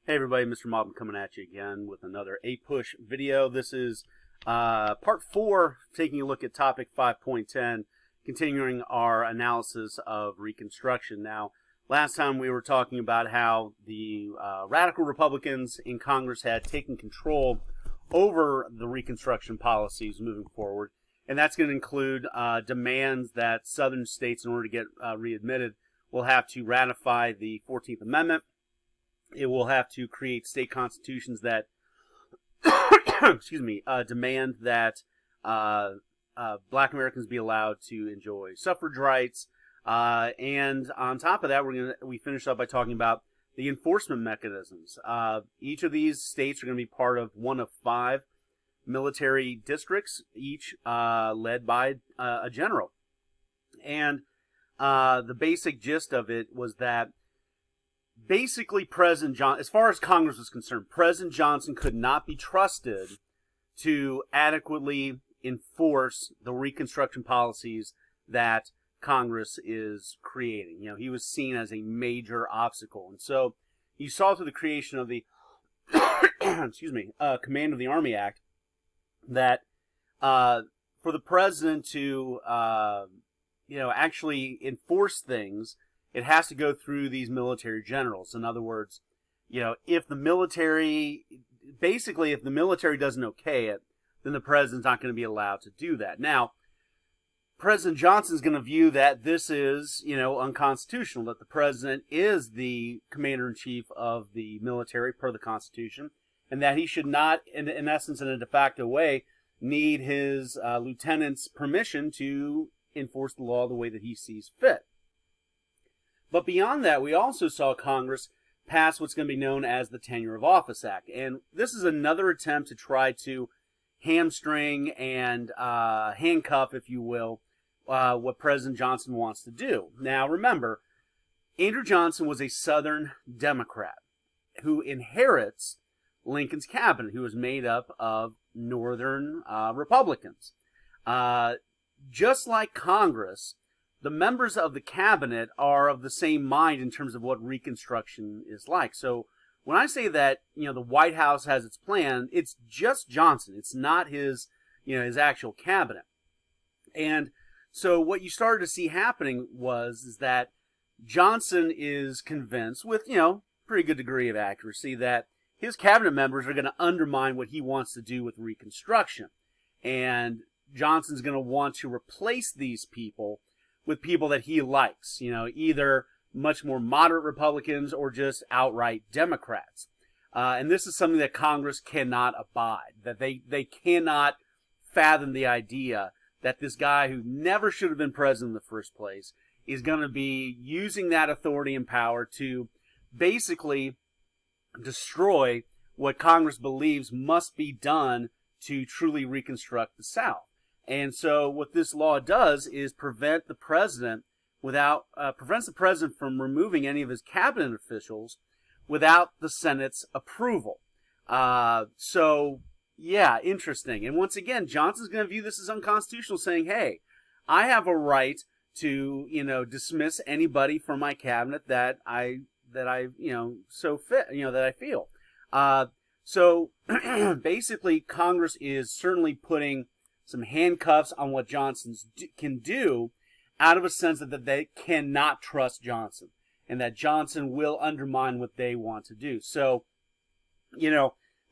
Hey everybody, Mr. Moblin coming at you again with another APUSH video. This is part 4, taking a look at topic 5.10, continuing our analysis of Reconstruction. Now, last time we were talking about how the radical Republicans in Congress had taken control over the Reconstruction policies moving forward, and that's going to include demands that southern states, in order to get readmitted, will have to ratify the 14th Amendment. It will have to create state constitutions that, demand that Black Americans be allowed to enjoy suffrage rights. And on top of that, we finish up by talking about the enforcement mechanisms. Each of these states are going to be part of one of 5 military districts, each led by a general. And the basic gist of it was that basically, President Johnson, as far as Congress was concerned, President Johnson could not be trusted to adequately enforce the Reconstruction policies that Congress is creating. You know, he was seen as a major obstacle. And so you saw through the creation of the Command of the Army Act that for the president to actually enforce things, it has to go through these military generals. In other words, if the military doesn't okay it, then the president's not going to be allowed to do that. Now, President Johnson's going to view that this is, unconstitutional, that the president is the commander-in-chief of the military per the Constitution, and that he should not, in essence, in a de facto way, need his lieutenant's permission to enforce the law the way that he sees fit. But beyond that, we also saw Congress pass what's going to be known as the Tenure of Office Act. And this is another attempt to try to hamstring and handcuff, if you will, what President Johnson wants to do. Now, remember, Andrew Johnson was a Southern Democrat who inherits Lincoln's cabinet, who is made up of Northern Republicans. Just like Congress, the members of the cabinet are of the same mind in terms of what Reconstruction is like. So when I say that, the White House has its plan, it's just Johnson. It's not his his actual cabinet. And so what you started to see happening is that Johnson is convinced, with, pretty good degree of accuracy, that his cabinet members are going to undermine what he wants to do with Reconstruction. And Johnson's going to want to replace these people with people that he likes, either much more moderate Republicans or just outright Democrats. And this is something that Congress cannot abide, that they cannot fathom the idea that this guy who never should have been president in the first place is going to be using that authority and power to basically destroy what Congress believes must be done to truly reconstruct the South. And so what this law does is prevents the president from removing any of his cabinet officials without the Senate's approval. Interesting. And once again, Johnson's going to view this as unconstitutional, saying, hey, I have a right to, dismiss anybody from my cabinet that I feel. So basically, Congress is certainly putting some handcuffs on what Johnson can do, out of a sense that they cannot trust Johnson, and that Johnson will undermine what they want to do. So,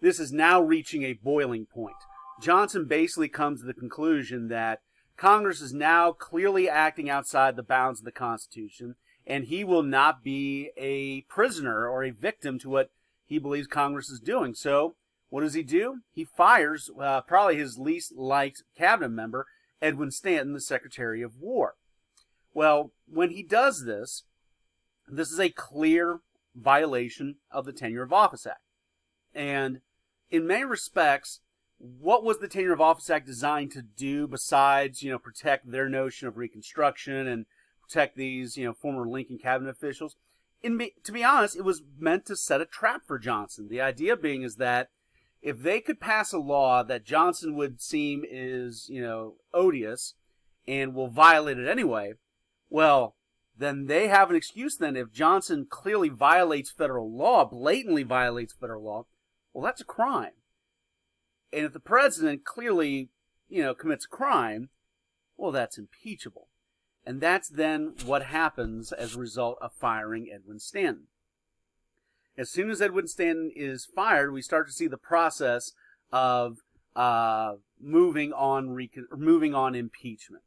this is now reaching a boiling point. Johnson basically comes to the conclusion that Congress is now clearly acting outside the bounds of the Constitution, and he will not be a prisoner or a victim to what he believes Congress is doing. So, what does he do? He fires probably his least liked cabinet member, Edwin Stanton, the Secretary of War. Well, when he does this, this is a clear violation of the Tenure of Office Act. And in many respects, what was the Tenure of Office Act designed to do besides, protect their notion of Reconstruction and protect these, former Lincoln cabinet officials? To be honest, it was meant to set a trap for Johnson. The idea being is that if they could pass a law that Johnson would seem is, odious and will violate it anyway, well, then they have an excuse then. If Johnson clearly violates federal law, blatantly violates federal law, well, that's a crime. And if the president clearly, commits a crime, well, that's impeachable. And that's then what happens as a result of firing Edwin Stanton. As soon as Edwin Stanton is fired, we start to see the process of moving on impeachment.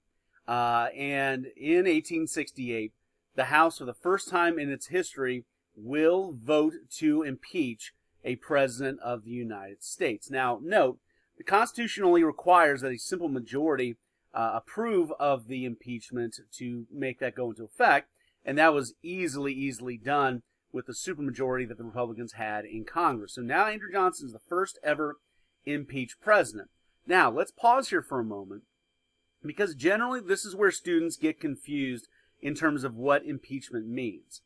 And in 1868, the House, for the first time in its history, will vote to impeach a president of the United States. Now, note, the Constitution only requires that a simple majority approve of the impeachment to make that go into effect, and that was easily done with the supermajority that the Republicans had in Congress. So now Andrew Johnson is the first ever impeached president. Now, let's pause here for a moment, because generally this is where students get confused in terms of what impeachment means.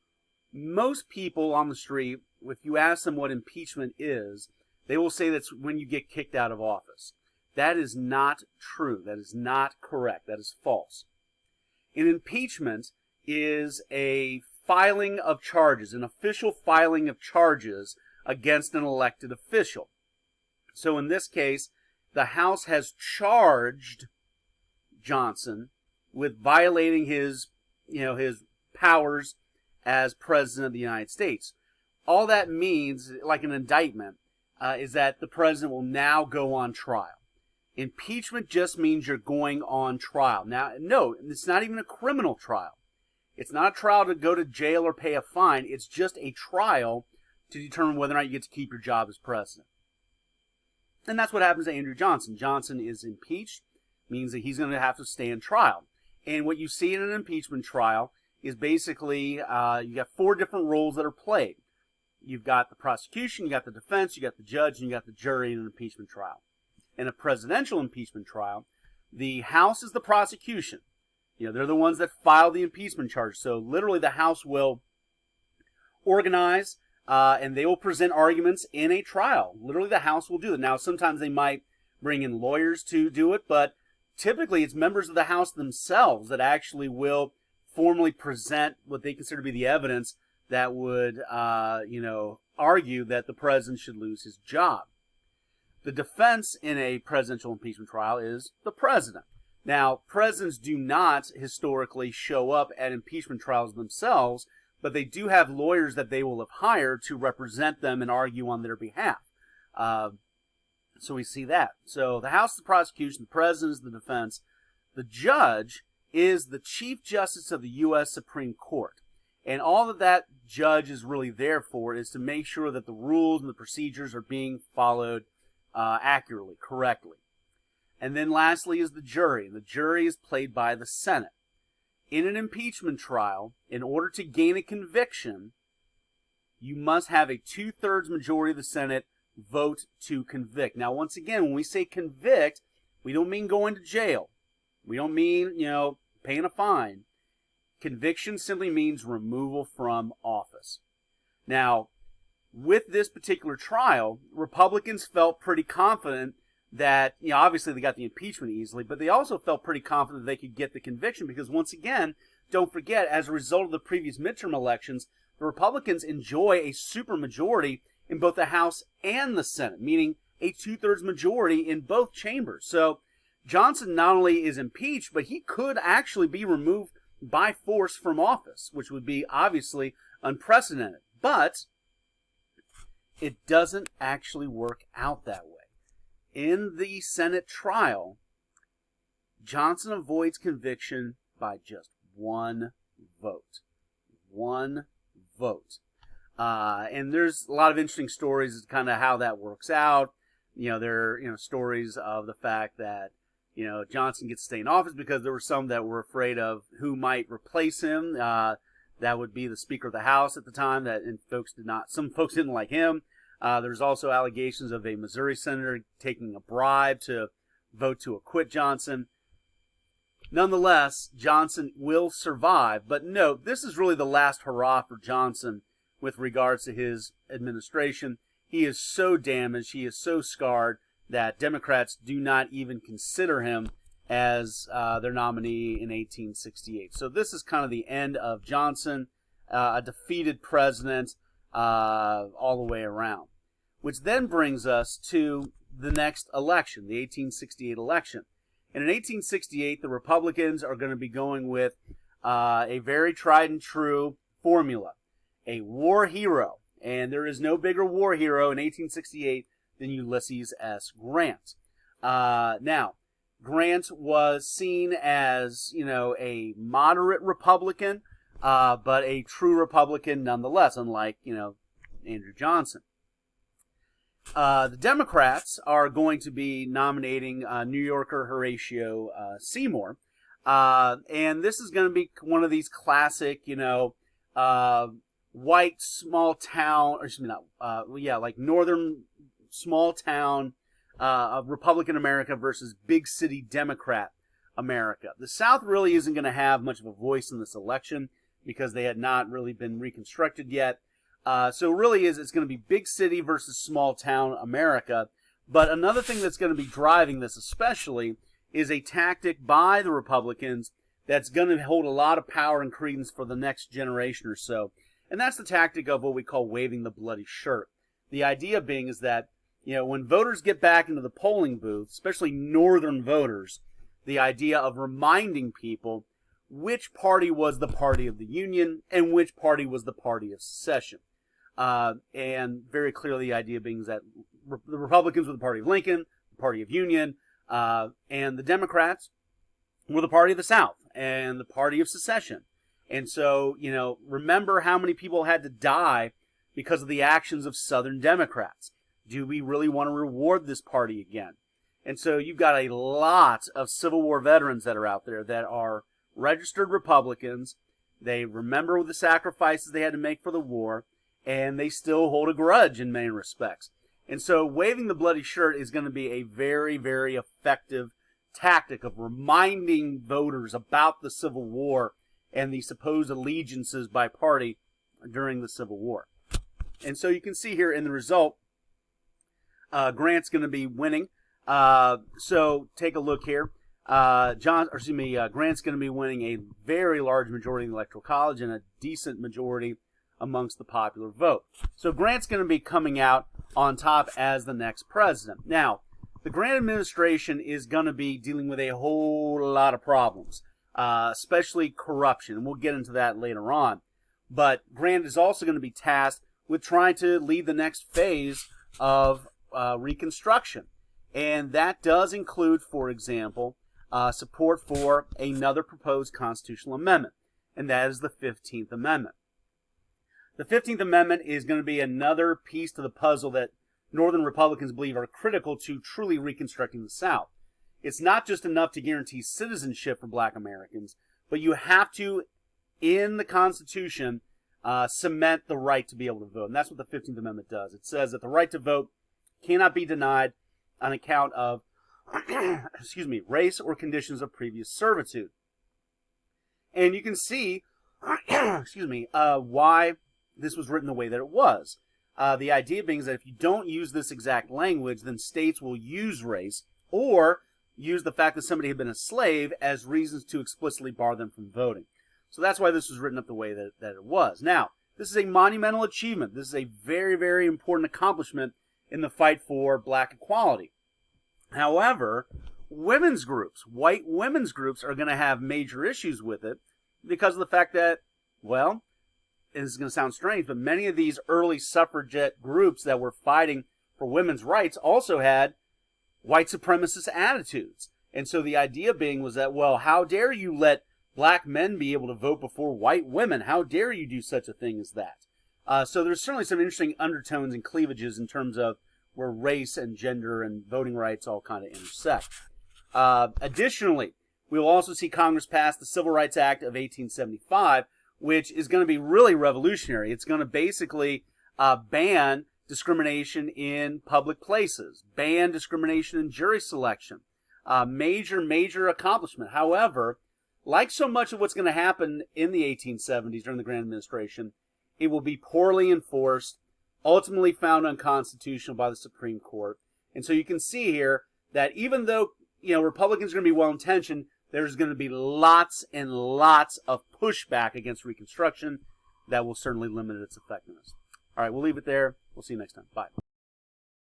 Most people on the street, if you ask them what impeachment is, they will say that's when you get kicked out of office. That is not true. That is not correct. That is false. An impeachment is a filing of charges, an official filing of charges against an elected official. So in this case, the House has charged Johnson with violating his powers as President of the United States. All that means, like an indictment, is that the president will now go on trial. Impeachment just means you're going on trial. Now, no, it's not even a criminal trial. It's not a trial to go to jail or pay a fine. It's just a trial to determine whether or not you get to keep your job as president. And that's what happens to Andrew Johnson. Johnson is impeached, means that he's going to have to stand trial. And what you see in an impeachment trial is basically you got 4 different roles that are played. You've got the prosecution, you got the defense, you got the judge, and you got the jury in an impeachment trial. In a presidential impeachment trial, the House is the prosecution. They're the ones that file the impeachment charge. So literally the House will organize and they will present arguments in a trial. Literally the House will do it. Now, sometimes they might bring in lawyers to do it, but typically it's members of the House themselves that actually will formally present what they consider to be the evidence that would, argue that the president should lose his job. The defense in a presidential impeachment trial is the president. Now, presidents do not historically show up at impeachment trials themselves, but they do have lawyers that they will have hired to represent them and argue on their behalf. So we see that. So the House is the prosecution, the president is the defense. The judge is the Chief Justice of the U.S. Supreme Court. And all that judge is really there for is to make sure that the rules and the procedures are being followed accurately, correctly. And then lastly is the jury. The jury is played by the Senate. In an impeachment trial, in order to gain a conviction, you must have a 2/3 majority of the Senate vote to convict. Now, once again, when we say convict, we don't mean going to jail. We don't mean, paying a fine. Conviction simply means removal from office. Now, with this particular trial, Republicans felt pretty confident that, obviously they got the impeachment easily, but they also felt pretty confident they could get the conviction because, once again, don't forget, as a result of the previous midterm elections, the Republicans enjoy a supermajority in both the House and the Senate, meaning a 2/3 majority in both chambers. So Johnson not only is impeached, but he could actually be removed by force from office, which would be obviously unprecedented. But it doesn't actually work out that way. In the Senate trial, Johnson avoids conviction by just one vote. One vote. And there's a lot of interesting stories as to kind of how that works out. There are stories of the fact that Johnson gets to stay in office because there were some that were afraid of who might replace him. That would be the Speaker of the House at the time. Some folks didn't like him. There's also allegations of a Missouri senator taking a bribe to vote to acquit Johnson. Nonetheless, Johnson will survive. But note, this is really the last hurrah for Johnson with regards to his administration. He is so damaged, he is so scarred, that Democrats do not even consider him as their nominee in 1868. So this is kind of the end of Johnson, a defeated president all the way around. Which then brings us to the next election, the 1868 election. And in 1868, the Republicans are going to be going with a very tried and true formula, a war hero. And there is no bigger war hero in 1868 than Ulysses S. Grant. Now, Grant was seen as, a moderate Republican, but a true Republican nonetheless, unlike, Andrew Johnson. The Democrats are going to be nominating New Yorker Horatio Seymour. And this is going to be one of these classic, white small town, or excuse me, like northern small town of Republican America versus big city Democrat America. The South really isn't going to have much of a voice in this election because they had not really been reconstructed yet. So really it's going to be big city versus small town America. But another thing that's going to be driving this especially is a tactic by the Republicans that's going to hold a lot of power and credence for the next generation or so. And that's the tactic of what we call waving the bloody shirt. The idea being is that, when voters get back into the polling booth, especially northern voters, the idea of reminding people which party was the party of the Union and which party was the party of secession. And very clearly the idea being is that the Republicans were the party of Lincoln, the party of Union, and the Democrats were the party of the South and the party of secession. And so, remember how many people had to die because of the actions of Southern Democrats. Do we really want to reward this party again? And so you've got a lot of Civil War veterans that are out there that are registered Republicans. They remember the sacrifices they had to make for the war, and they still hold a grudge in many respects. And so waving the bloody shirt is going to be a very, very effective tactic of reminding voters about the Civil War and the supposed allegiances by party during the Civil War. And so you can see here in the result, Grant's going to be winning. So take a look here. Grant's going to be winning a very large majority in the Electoral College and a decent majority amongst the popular vote. So Grant's going to be coming out on top as the next president. Now, the Grant administration is going to be dealing with a whole lot of problems, especially corruption. And we'll get into that later on. But Grant is also going to be tasked with trying to lead the next phase of Reconstruction. And that does include, for example, support for another proposed constitutional amendment, and that is the 15th Amendment. The 15th Amendment is going to be another piece to the puzzle that Northern Republicans believe are critical to truly reconstructing the South. It's not just enough to guarantee citizenship for Black Americans, but you have to, in the Constitution, cement the right to be able to vote. And that's what the 15th Amendment does. It says that the right to vote cannot be denied on account of race or conditions of previous servitude. And you can see why this was written the way that it was. The idea being is that if you don't use this exact language, then states will use race or use the fact that somebody had been a slave as reasons to explicitly bar them from voting. So that's why this was written up the way that it was. Now, this is a monumental achievement. This is a very, very important accomplishment in the fight for Black equality. However, women's groups, white women's groups, are going to have major issues with it because of the fact that, well, and this is going to sound strange, but many of these early suffragette groups that were fighting for women's rights also had white supremacist attitudes. And so the idea being was that, well, how dare you let Black men be able to vote before white women? How dare you do such a thing as that? So there's certainly some interesting undertones and cleavages in terms of where race and gender and voting rights all kind of intersect. Additionally, we will also see Congress pass the Civil Rights Act of 1875, which is going to be really revolutionary. It's going to basically ban discrimination in public places, ban discrimination in jury selection. Major accomplishment. However, like so much of what's going to happen in the 1870s during the Grant administration, it will be poorly enforced, ultimately found unconstitutional by the Supreme Court. And so you can see here that even though, Republicans are going to be well-intentioned, there's going to be lots and lots of pushback against Reconstruction that will certainly limit its effectiveness. All right, we'll leave it there. We'll see you next time. Bye.